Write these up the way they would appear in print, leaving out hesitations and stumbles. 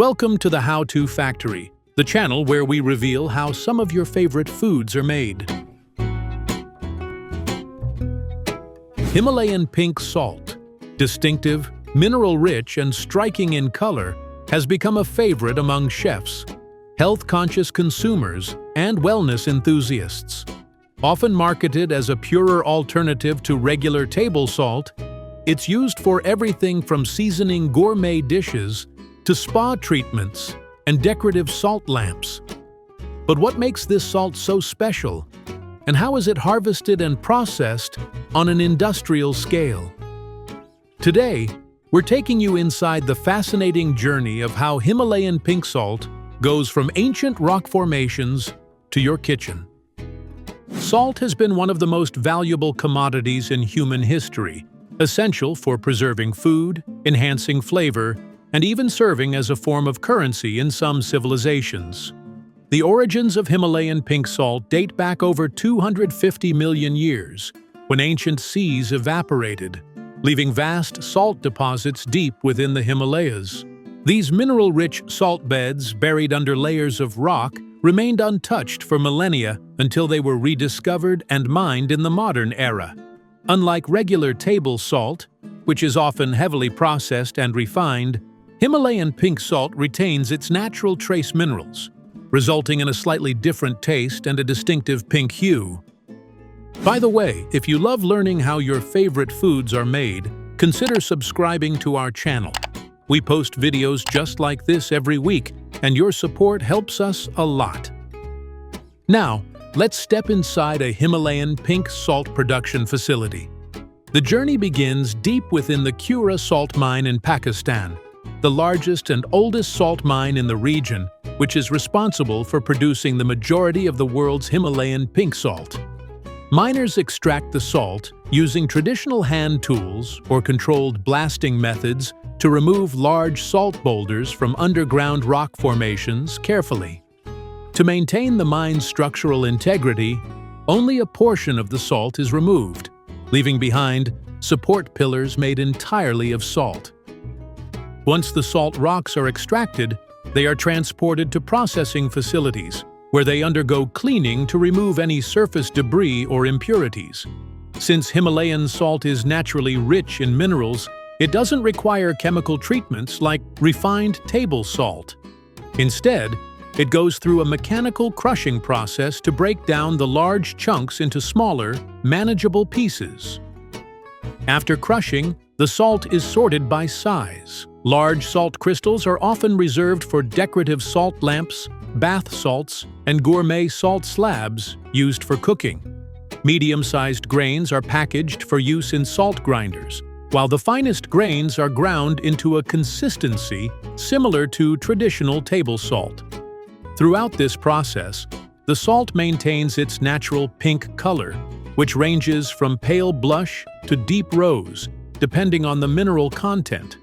Welcome to the How-To Factory, the channel where we reveal how some of your favorite foods are made. Himalayan pink salt, distinctive, mineral-rich, and striking in color, has become a favorite among chefs, health-conscious consumers, and wellness enthusiasts. Often marketed as a purer alternative to regular table salt, it's used for everything from seasoning gourmet dishes to spa treatments and decorative salt lamps. But what makes this salt so special? And how is it harvested and processed on an industrial scale? Today, we're taking you inside the fascinating journey of how Himalayan pink salt goes from ancient rock formations to your kitchen. Salt has been one of the most valuable commodities in human history, essential for preserving food, enhancing flavor, and even serving as a form of currency in some civilizations. The origins of Himalayan pink salt date back over 250 million years, when ancient seas evaporated, leaving vast salt deposits deep within the Himalayas. These mineral-rich salt beds, buried under layers of rock, remained untouched for millennia until they were rediscovered and mined in the modern era. Unlike regular table salt, which is often heavily processed and refined, Himalayan pink salt retains its natural trace minerals, resulting in a slightly different taste and a distinctive pink hue. By the way, if you love learning how your favorite foods are made, consider subscribing to our channel. We post videos just like this every week, and your support helps us a lot. Now, let's step inside a Himalayan pink salt production facility. The journey begins deep within the Kura salt mine in Pakistan, the largest and oldest salt mine in the region, which is responsible for producing the majority of the world's Himalayan pink salt. Miners extract the salt using traditional hand tools or controlled blasting methods to remove large salt boulders from underground rock formations carefully. To maintain the mine's structural integrity, only a portion of the salt is removed, leaving behind support pillars made entirely of salt. Once the salt rocks are extracted, they are transported to processing facilities, where they undergo cleaning to remove any surface debris or impurities. Since Himalayan salt is naturally rich in minerals, it doesn't require chemical treatments like refined table salt. Instead, it goes through a mechanical crushing process to break down the large chunks into smaller, manageable pieces. After crushing, the salt is sorted by size. Large salt crystals are often reserved for decorative salt lamps, bath salts, and gourmet salt slabs used for cooking. Medium-sized grains are packaged for use in salt grinders, while the finest grains are ground into a consistency similar to traditional table salt. Throughout this process, the salt maintains its natural pink color, which ranges from pale blush to deep rose, depending on the mineral content.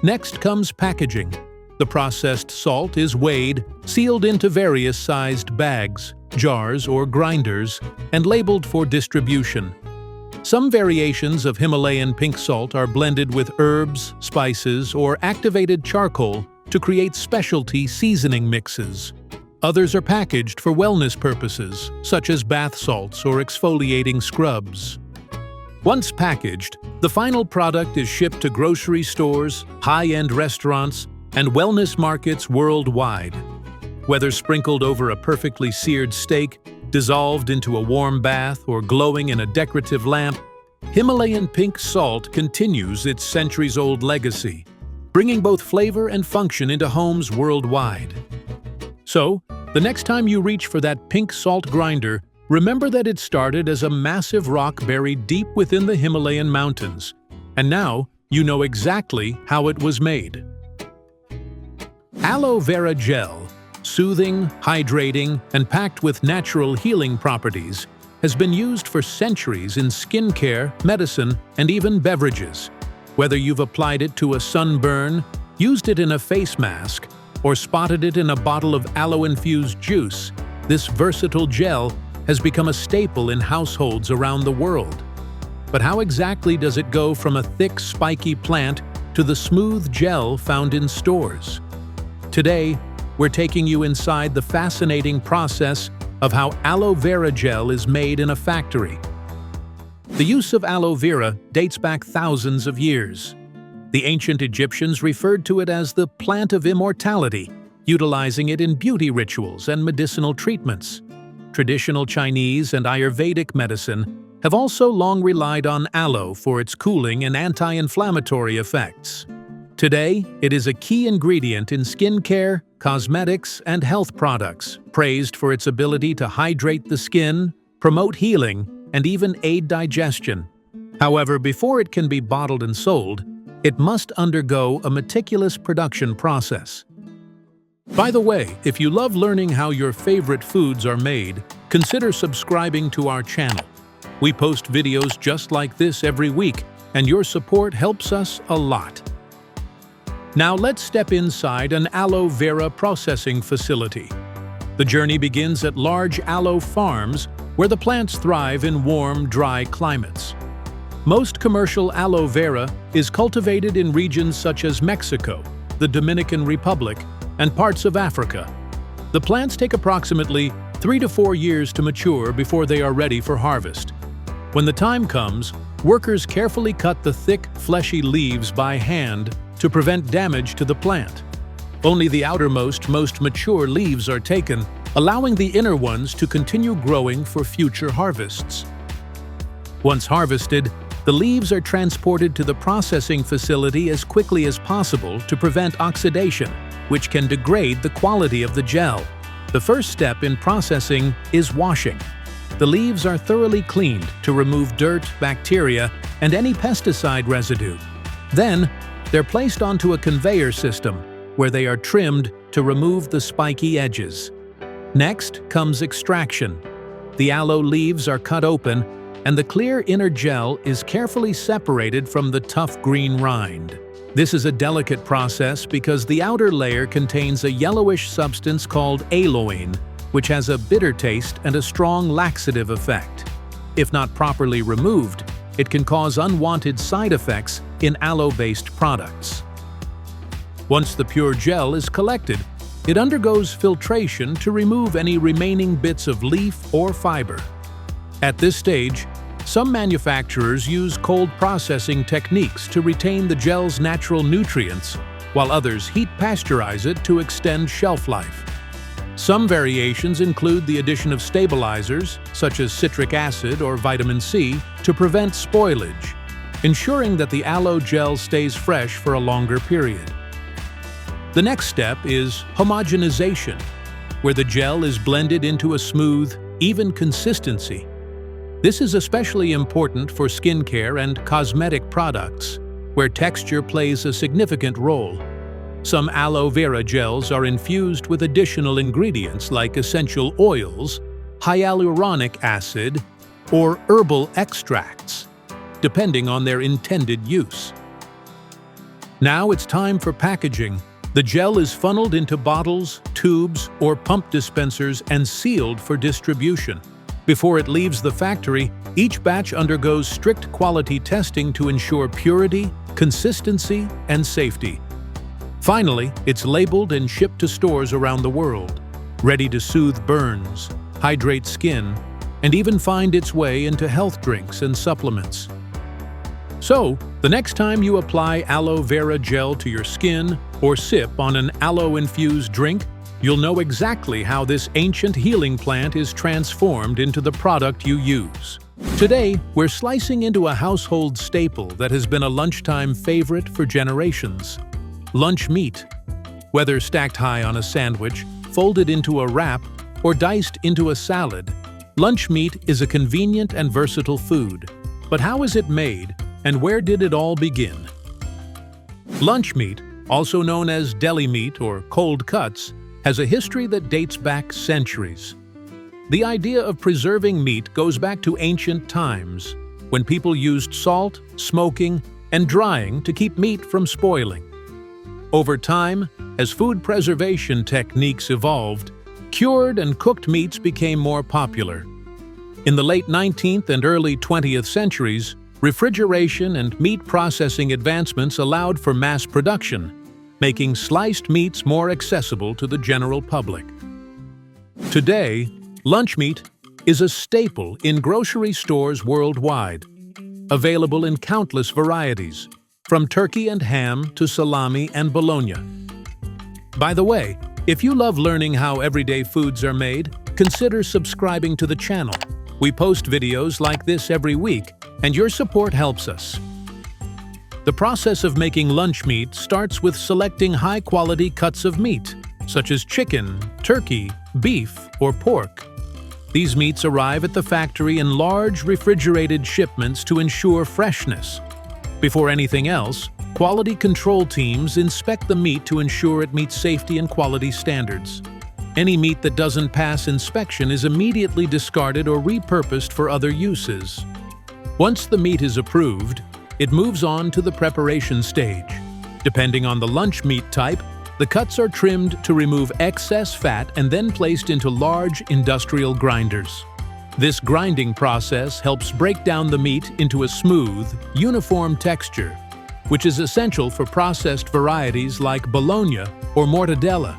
Next comes packaging. The processed salt is weighed, sealed into various sized bags, jars, or grinders, and labeled for distribution. Some variations of Himalayan pink salt are blended with herbs, spices, or activated charcoal to create specialty seasoning mixes. Others are packaged for wellness purposes, such as bath salts or exfoliating scrubs. Once packaged, the final product is shipped to grocery stores, high-end restaurants, and wellness markets worldwide. Whether sprinkled over a perfectly seared steak, dissolved into a warm bath, or glowing in a decorative lamp, Himalayan pink salt continues its centuries-old legacy, bringing both flavor and function into homes worldwide. So, the next time you reach for that pink salt grinder, remember that it started as a massive rock buried deep within the Himalayan mountains, and now you know exactly how it was made. Aloe Vera gel, soothing, hydrating, and packed with natural healing properties, has been used for centuries in skincare, medicine, and even beverages. Whether you've applied it to a sunburn, used it in a face mask, or spotted it in a bottle of aloe-infused juice, this versatile gel has become a staple in households around the world. But how exactly does it go from a thick, spiky plant to the smooth gel found in stores? Today, we're taking you inside the fascinating process of how aloe vera gel is made in a factory. The use of aloe vera dates back thousands of years. The ancient Egyptians referred to it as the plant of immortality, utilizing it in beauty rituals and medicinal treatments. Traditional Chinese and Ayurvedic medicine have also long relied on aloe for its cooling and anti-inflammatory effects. Today, it is a key ingredient in skincare, cosmetics, and health products, praised for its ability to hydrate the skin, promote healing, and even aid digestion. However, before it can be bottled and sold, it must undergo a meticulous production process. By the way, if you love learning how your favorite foods are made, consider subscribing to our channel. We post videos just like this every week, and your support helps us a lot. Now let's step inside an aloe vera processing facility. The journey begins at large aloe farms where the plants thrive in warm, dry climates. Most commercial aloe vera is cultivated in regions such as Mexico, the Dominican Republic, and parts of Africa. The plants take approximately 3 to 4 years to mature before they are ready for harvest. When the time comes, workers carefully cut the thick, fleshy leaves by hand to prevent damage to the plant. Only the outermost, most mature leaves are taken, allowing the inner ones to continue growing for future harvests. Once harvested, the leaves are transported to the processing facility as quickly as possible to prevent oxidation, which can degrade the quality of the gel. The first step in processing is washing. The leaves are thoroughly cleaned to remove dirt, bacteria, and any pesticide residue. Then, they're placed onto a conveyor system, where they are trimmed to remove the spiky edges. Next comes extraction. The aloe leaves are cut open, and the clear inner gel is carefully separated from the tough green rind. This is a delicate process because the outer layer contains a yellowish substance called aloin, which has a bitter taste and a strong laxative effect. If not properly removed, it can cause unwanted side effects in aloe-based products. Once the pure gel is collected, it undergoes filtration to remove any remaining bits of leaf or fiber. At this stage, some manufacturers use cold processing techniques to retain the gel's natural nutrients, while others heat pasteurize it to extend shelf life. Some variations include the addition of stabilizers, such as citric acid or vitamin C, to prevent spoilage, ensuring that the aloe gel stays fresh for a longer period. The next step is homogenization, where the gel is blended into a smooth, even consistency. This is especially important for skincare and cosmetic products, where texture plays a significant role. Some aloe vera gels are infused with additional ingredients like essential oils, hyaluronic acid, or herbal extracts, depending on their intended use. Now it's time for packaging. The gel is funneled into bottles, tubes, or pump dispensers and sealed for distribution. Before it leaves the factory, each batch undergoes strict quality testing to ensure purity, consistency, and safety. Finally, it's labeled and shipped to stores around the world, ready to soothe burns, hydrate skin, and even find its way into health drinks and supplements. So, the next time you apply aloe vera gel to your skin or sip on an aloe-infused drink, you'll know exactly how this ancient healing plant is transformed into the product you use. Today, we're slicing into a household staple that has been a lunchtime favorite for generations: lunch meat. Whether stacked high on a sandwich, folded into a wrap, or diced into a salad, lunch meat is a convenient and versatile food. But how is it made, and where did it all begin? Lunch meat, also known as deli meat or cold cuts, has a history that dates back centuries. The idea of preserving meat goes back to ancient times, when people used salt, smoking, and drying to keep meat from spoiling. Over time, as food preservation techniques evolved, cured and cooked meats became more popular. In the late 19th and early 20th centuries, refrigeration and meat processing advancements allowed for mass production. making sliced meats more accessible to the general public. Today, lunch meat is a staple in grocery stores worldwide, available in countless varieties, from turkey and ham to salami and bologna. By the way, if you love learning how everyday foods are made, consider subscribing to the channel. We post videos like this every week, and your support helps us. The process of making lunch meat starts with selecting high-quality cuts of meat, such as chicken, turkey, beef, or pork. These meats arrive at the factory in large refrigerated shipments to ensure freshness. Before anything else, quality control teams inspect the meat to ensure it meets safety and quality standards. Any meat that doesn't pass inspection is immediately discarded or repurposed for other uses. Once the meat is approved, it moves on to the preparation stage. Depending on the lunch meat type, the cuts are trimmed to remove excess fat and then placed into large industrial grinders. This grinding process helps break down the meat into a smooth, uniform texture, which is essential for processed varieties like bologna or mortadella.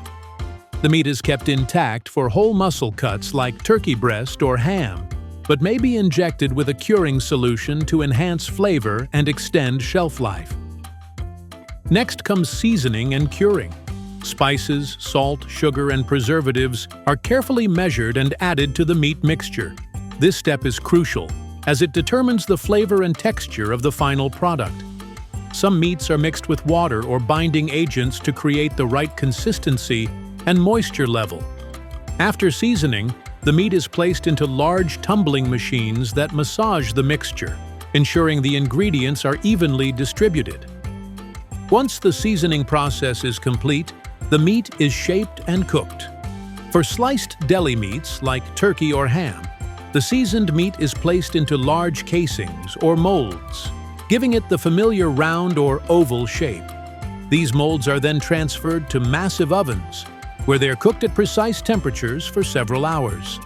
The meat is kept intact for whole muscle cuts like turkey breast or ham, but may be injected with a curing solution to enhance flavor and extend shelf life. Next comes seasoning and curing. Spices, salt, sugar, and preservatives are carefully measured and added to the meat mixture. This step is crucial, as it determines the flavor and texture of the final product. Some meats are mixed with water or binding agents to create the right consistency and moisture level. After seasoning, the meat is placed into large tumbling machines that massage the mixture, ensuring the ingredients are evenly distributed. Once the seasoning process is complete, the meat is shaped and cooked. For sliced deli meats like turkey or ham, the seasoned meat is placed into large casings or molds, giving it the familiar round or oval shape. These molds are then transferred to massive ovens, where they are cooked at precise temperatures for several hours.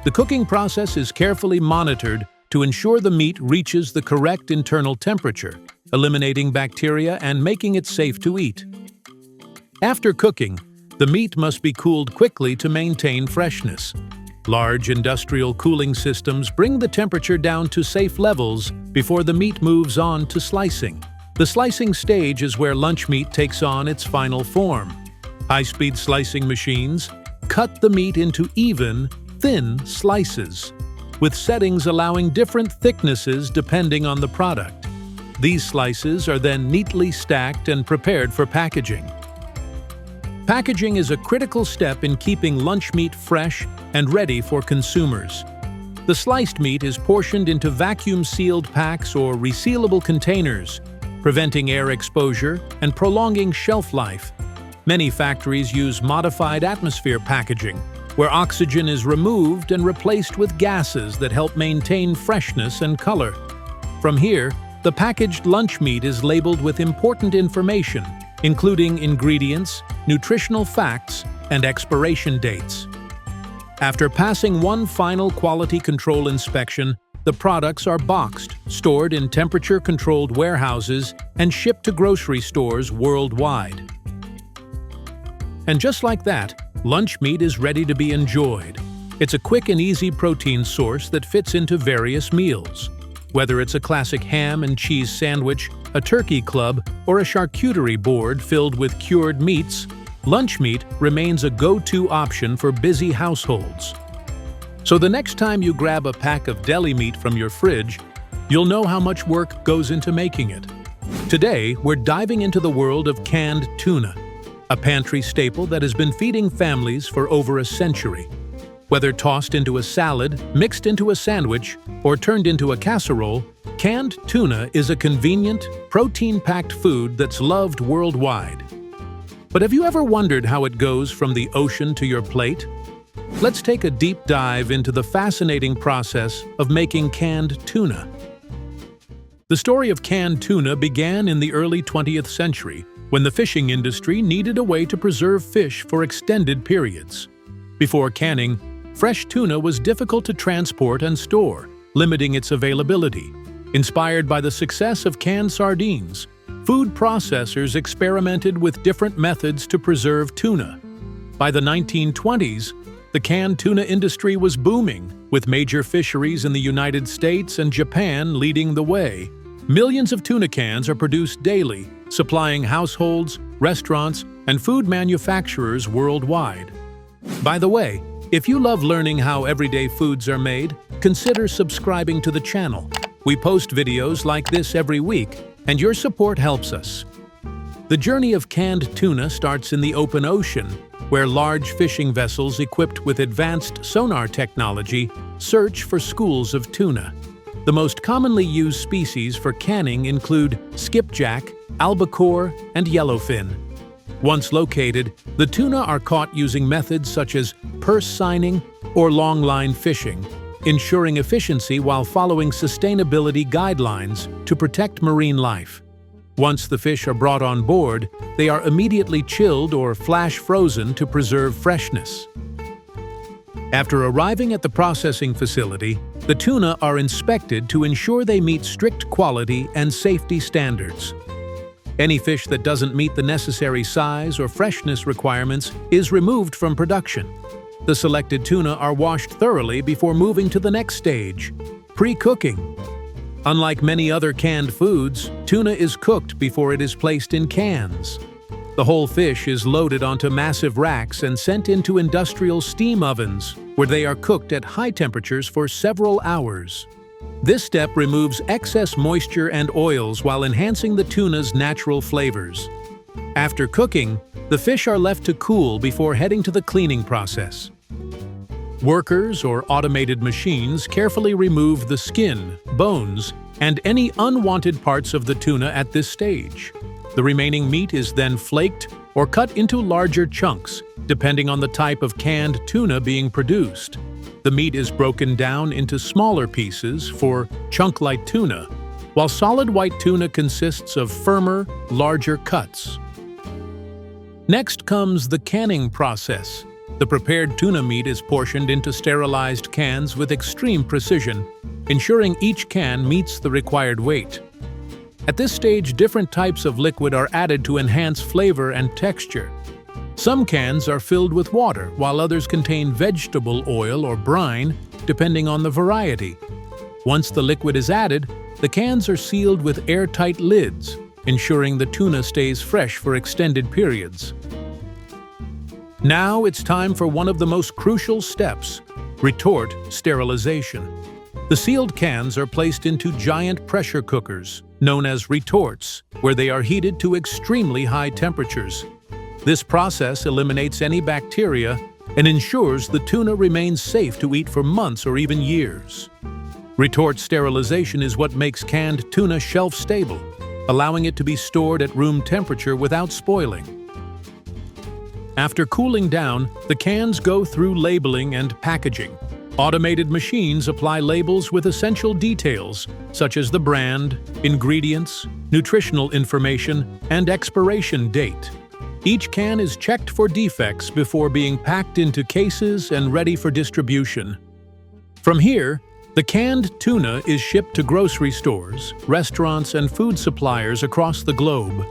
The cooking process is carefully monitored to ensure the meat reaches the correct internal temperature, eliminating bacteria and making it safe to eat. After cooking, the meat must be cooled quickly to maintain freshness. Large industrial cooling systems bring the temperature down to safe levels before the meat moves on to slicing. The slicing stage is where lunch meat takes on its final form. High-speed slicing machines cut the meat into even, thin slices, with settings allowing different thicknesses depending on the product. These slices are then neatly stacked and prepared for packaging. Packaging is a critical step in keeping lunch meat fresh and ready for consumers. The sliced meat is portioned into vacuum-sealed packs or resealable containers, preventing air exposure and prolonging shelf life. Many factories use modified atmosphere packaging, where oxygen is removed and replaced with gases that help maintain freshness and color. From here, the packaged lunch meat is labeled with important information, including ingredients, nutritional facts, and expiration dates. After passing one final quality control inspection, the products are boxed, stored in temperature-controlled warehouses, and shipped to grocery stores worldwide. And just like that, lunch meat is ready to be enjoyed. It's a quick and easy protein source that fits into various meals. Whether it's a classic ham and cheese sandwich, a turkey club, or a charcuterie board filled with cured meats, lunch meat remains a go-to option for busy households. So the next time you grab a pack of deli meat from your fridge, you'll know how much work goes into making it. Today, we're diving into the world of canned tuna, a pantry staple that has been feeding families for over a century. Whether tossed into a salad, mixed into a sandwich, or turned into a casserole, canned tuna is a convenient, protein-packed food that's loved worldwide. But have you ever wondered how it goes from the ocean to your plate? Let's take a deep dive into the fascinating process of making canned tuna. The story of canned tuna began in the early 20th century, when the fishing industry needed a way to preserve fish for extended periods. Before canning, fresh tuna was difficult to transport and store, limiting its availability. Inspired by the success of canned sardines, food processors experimented with different methods to preserve tuna. By the 1920s, the canned tuna industry was booming, with major fisheries in the United States and Japan leading the way. Millions of tuna cans are produced daily, supplying households, restaurants, and food manufacturers worldwide. By the way, if you love learning how everyday foods are made, consider subscribing to the channel. We post videos like this every week, and your support helps us. The journey of canned tuna starts in the open ocean, where large fishing vessels equipped with advanced sonar technology search for schools of tuna. The most commonly used species for canning include skipjack, albacore, and yellowfin. Once located, the tuna are caught using methods such as purse seining or long-line fishing, ensuring efficiency while following sustainability guidelines to protect marine life. Once the fish are brought on board, they are immediately chilled or flash frozen to preserve freshness. After arriving at the processing facility, the tuna are inspected to ensure they meet strict quality and safety standards. Any fish that doesn't meet the necessary size or freshness requirements is removed from production. The selected tuna are washed thoroughly before moving to the next stage, pre-cooking. Unlike many other canned foods, tuna is cooked before it is placed in cans. The whole fish is loaded onto massive racks and sent into industrial steam ovens, where they are cooked at high temperatures for several hours. This step removes excess moisture and oils while enhancing the tuna's natural flavors. After cooking, the fish are left to cool before heading to the cleaning process. Workers or automated machines carefully remove the skin, bones, and any unwanted parts of the tuna at this stage. The remaining meat is then flaked or cut into larger chunks, depending on the type of canned tuna being produced. The meat is broken down into smaller pieces for chunk-like tuna, while solid white tuna consists of firmer, larger cuts. Next comes the canning process. The prepared tuna meat is portioned into sterilized cans with extreme precision, ensuring each can meets the required weight. At this stage, different types of liquid are added to enhance flavor and texture. Some cans are filled with water, while others contain vegetable oil or brine, depending on the variety. Once the liquid is added, the cans are sealed with airtight lids, ensuring the tuna stays fresh for extended periods. Now it's time for one of the most crucial steps, retort sterilization. The sealed cans are placed into giant pressure cookers, known as retorts, where they are heated to extremely high temperatures. This process eliminates any bacteria and ensures the tuna remains safe to eat for months or even years. Retort sterilization is what makes canned tuna shelf-stable, allowing it to be stored at room temperature without spoiling. After cooling down, the cans go through labeling and packaging. Automated machines apply labels with essential details, such as the brand, ingredients, nutritional information, and expiration date. Each can is checked for defects before being packed into cases and ready for distribution. From here, the canned tuna is shipped to grocery stores, restaurants, and food suppliers across the globe.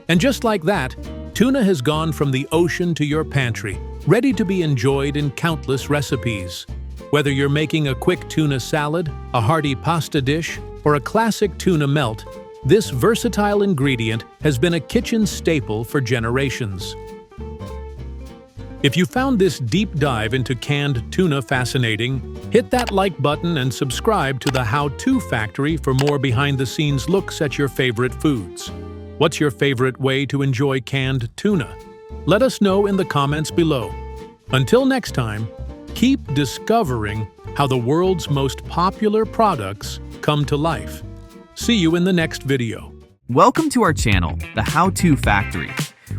And just like that, tuna has gone from the ocean to your pantry, ready to be enjoyed in countless recipes. Whether you're making a quick tuna salad, a hearty pasta dish, or a classic tuna melt, this versatile ingredient has been a kitchen staple for generations. If you found this deep dive into canned tuna fascinating, hit that like button and subscribe to the How To Factory for more behind-the-scenes looks at your favorite foods. What's your favorite way to enjoy canned tuna? Let us know in the comments below. Until next time, keep discovering how the world's most popular products come to life. See you in the next video. Welcome to our channel, the How To Factory,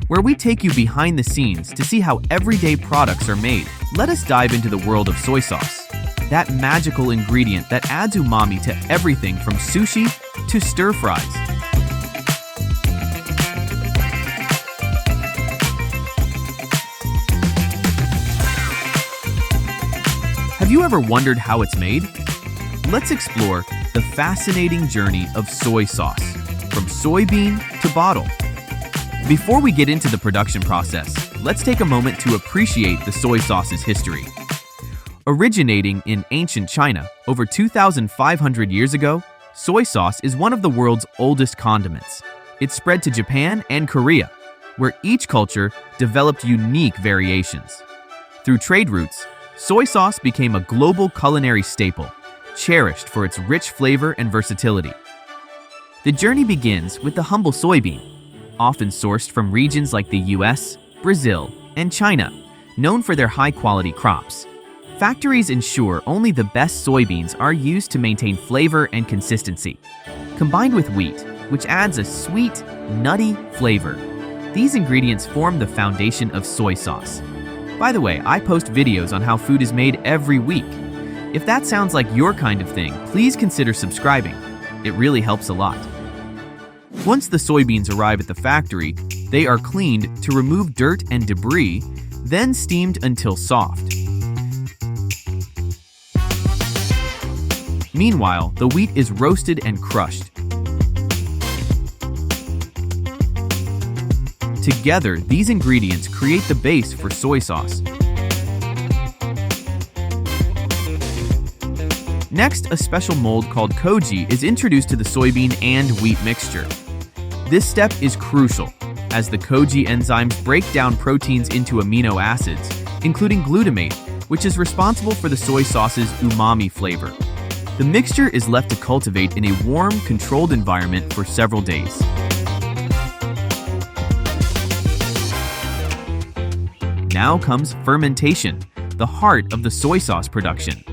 where we take you behind the scenes to see how everyday products are made. Let us dive into the world of soy sauce, that magical ingredient that adds umami to everything from sushi to stir-fries. Have you ever wondered how it's made? Let's explore the fascinating journey of soy sauce. from soybean to bottle. Before we get into the production process, let's take a moment to appreciate the soy sauce's history. Originating in ancient China over 2,500 years ago, soy sauce is one of the world's oldest condiments. It spread to Japan and Korea, where each culture developed unique variations. Through trade routes, soy sauce became a global culinary staple, cherished for its rich flavor and versatility. The journey begins with the humble soybean, often sourced from regions like the US, Brazil, and China, known for their high-quality crops. Factories ensure only the best soybeans are used to maintain flavor and consistency. Combined with wheat, which adds a sweet, nutty flavor, these ingredients form the foundation of soy sauce. By the way, I post videos on how food is made every week. If that sounds like your kind of thing, please consider subscribing. It really helps a lot. Once the soybeans arrive at the factory, they are cleaned to remove dirt and debris, then steamed until soft. Meanwhile, the wheat is roasted and crushed. Together, these ingredients create the base for soy sauce. Next, a special mold called koji is introduced to the soybean and wheat mixture. This step is crucial, as the koji enzymes break down proteins into amino acids, including glutamate, which is responsible for the soy sauce's umami flavor. The mixture is left to cultivate in a warm, controlled environment for several days. Now comes fermentation, the heart of the soy sauce production.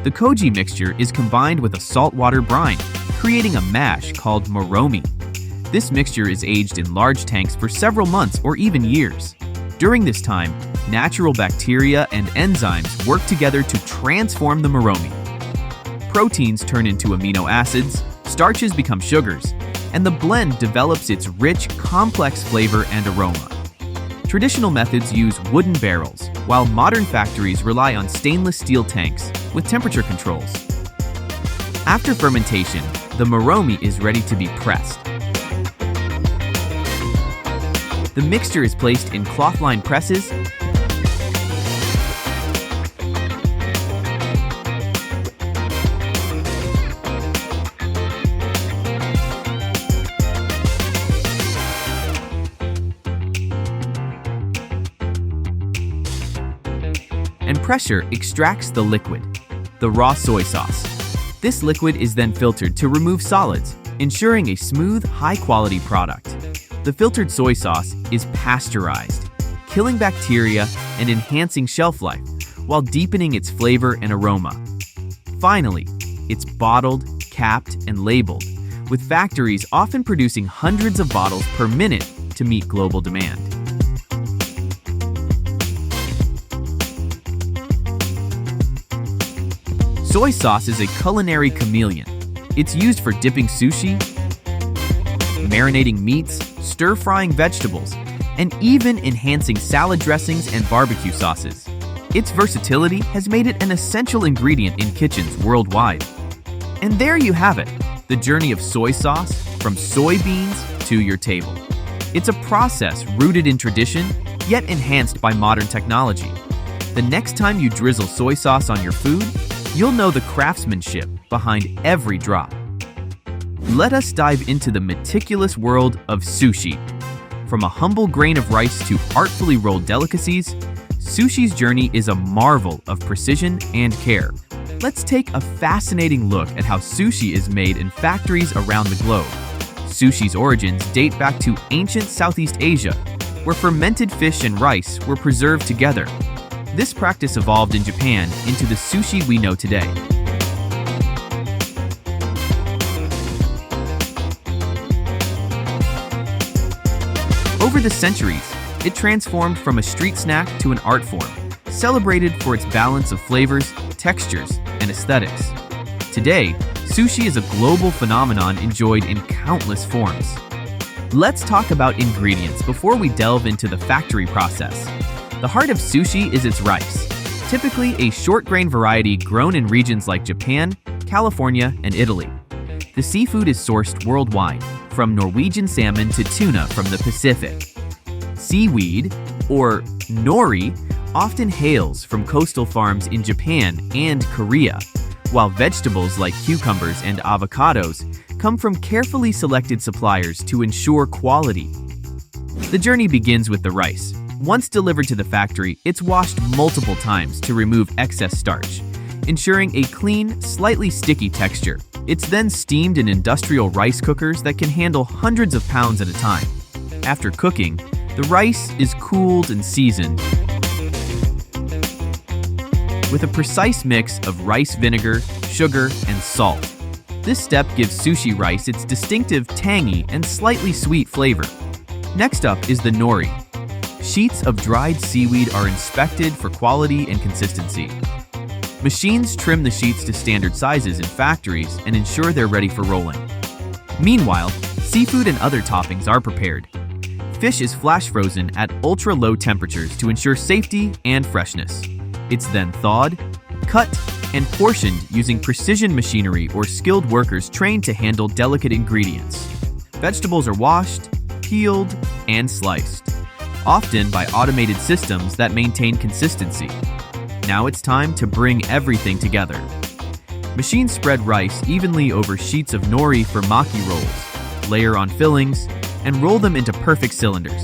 The koji mixture is combined with a saltwater brine, creating a mash called moromi. This mixture is aged in large tanks for several months or even years. During this time, natural bacteria and enzymes work together to transform the moromi. Proteins turn into amino acids, starches become sugars, and the blend develops its rich, complex flavor and aroma. Traditional methods use wooden barrels, while modern factories rely on stainless steel tanks with temperature controls. After fermentation, the moromi is ready to be pressed. The mixture is placed in cloth-lined presses and pressure extracts the liquid, the raw soy sauce. This liquid is then filtered to remove solids, ensuring a smooth, high-quality product. The filtered soy sauce is pasteurized, killing bacteria and enhancing shelf life, while deepening its flavor and aroma. Finally, it's bottled, capped, and labeled, with factories often producing hundreds of bottles per minute to meet global demand. Soy sauce is a culinary chameleon. It's used for dipping sushi, marinating meats, stir-frying vegetables, and even enhancing salad dressings and barbecue sauces. Its versatility has made it an essential ingredient in kitchens worldwide. And there you have it, the journey of soy sauce from soybeans to your table. It's a process rooted in tradition, yet enhanced by modern technology. The next time you drizzle soy sauce on your food, you'll know the craftsmanship behind every drop. Let us dive into the meticulous world of sushi. From a humble grain of rice to artfully rolled delicacies, sushi's journey is a marvel of precision and care. Let's take a fascinating look at how sushi is made in factories around the globe. Sushi's origins date back to ancient Southeast Asia, where fermented fish and rice were preserved together. This practice evolved in Japan into the sushi we know today. Over the centuries, it transformed from a street snack to an art form, celebrated for its balance of flavors, textures, and aesthetics. Today, sushi is a global phenomenon enjoyed in countless forms. Let's talk about ingredients before we delve into the factory process. The heart of sushi is its rice, typically a short grain variety grown in regions like Japan, California, and Italy. The seafood is sourced worldwide, from Norwegian salmon to tuna from the Pacific. Seaweed, or nori, often hails from coastal farms in Japan and Korea, while vegetables like cucumbers and avocados come from carefully selected suppliers to ensure quality. The journey begins with the rice. Once delivered to the factory, it's washed multiple times to remove excess starch, ensuring a clean, slightly sticky texture. It's then steamed in industrial rice cookers that can handle hundreds of pounds at a time. After cooking, the rice is cooled and seasoned with a precise mix of rice vinegar, sugar, and salt. This step gives sushi rice its distinctive tangy and slightly sweet flavor. Next up is the nori. Sheets of dried seaweed are inspected for quality and consistency. Machines trim the sheets to standard sizes in factories and ensure they're ready for rolling. Meanwhile, seafood and other toppings are prepared. Fish is flash frozen at ultra-low temperatures to ensure safety and freshness. It's then thawed, cut, and portioned using precision machinery or skilled workers trained to handle delicate ingredients. Vegetables are washed, peeled, and sliced, often by automated systems that maintain consistency. Now it's time to bring everything together. Machines spread rice evenly over sheets of nori for maki rolls, layer on fillings, and roll them into perfect cylinders.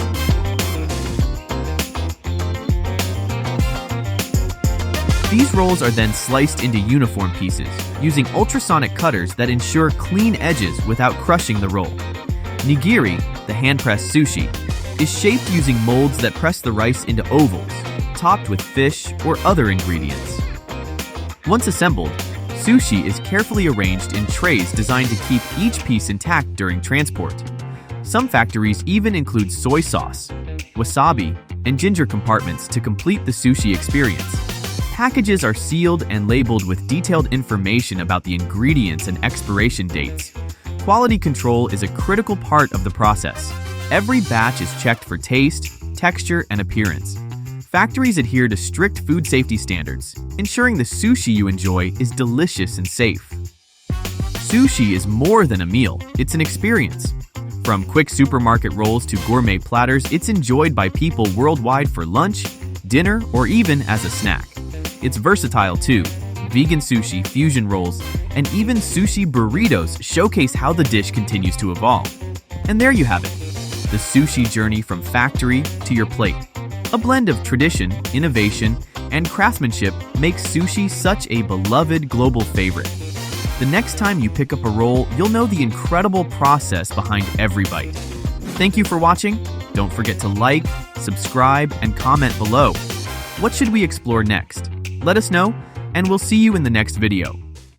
These rolls are then sliced into uniform pieces, using ultrasonic cutters that ensure clean edges without crushing the roll. Nigiri, the hand-pressed sushi, is shaped using molds that press the rice into ovals, topped with fish or other ingredients. Once assembled, sushi is carefully arranged in trays designed to keep each piece intact during transport. Some factories even include soy sauce, wasabi, and ginger compartments to complete the sushi experience. Packages are sealed and labeled with detailed information about the ingredients and expiration dates. Quality control is a critical part of the process. Every batch is checked for taste, texture, and appearance. Factories adhere to strict food safety standards, ensuring the sushi you enjoy is delicious and safe. Sushi is more than a meal, it's an experience. From quick supermarket rolls to gourmet platters, it's enjoyed by people worldwide for lunch, dinner, or even as a snack. It's versatile too. Vegan sushi, fusion rolls, and even sushi burritos showcase how the dish continues to evolve. And there you have it, the sushi journey from factory to your plate. A blend of tradition, innovation, and craftsmanship makes sushi such a beloved global favorite. The next time you pick up a roll, you'll know the incredible process behind every bite. Thank you for watching. Don't forget to like, subscribe, and comment below. What should we explore next? Let us know, and we'll see you in the next video.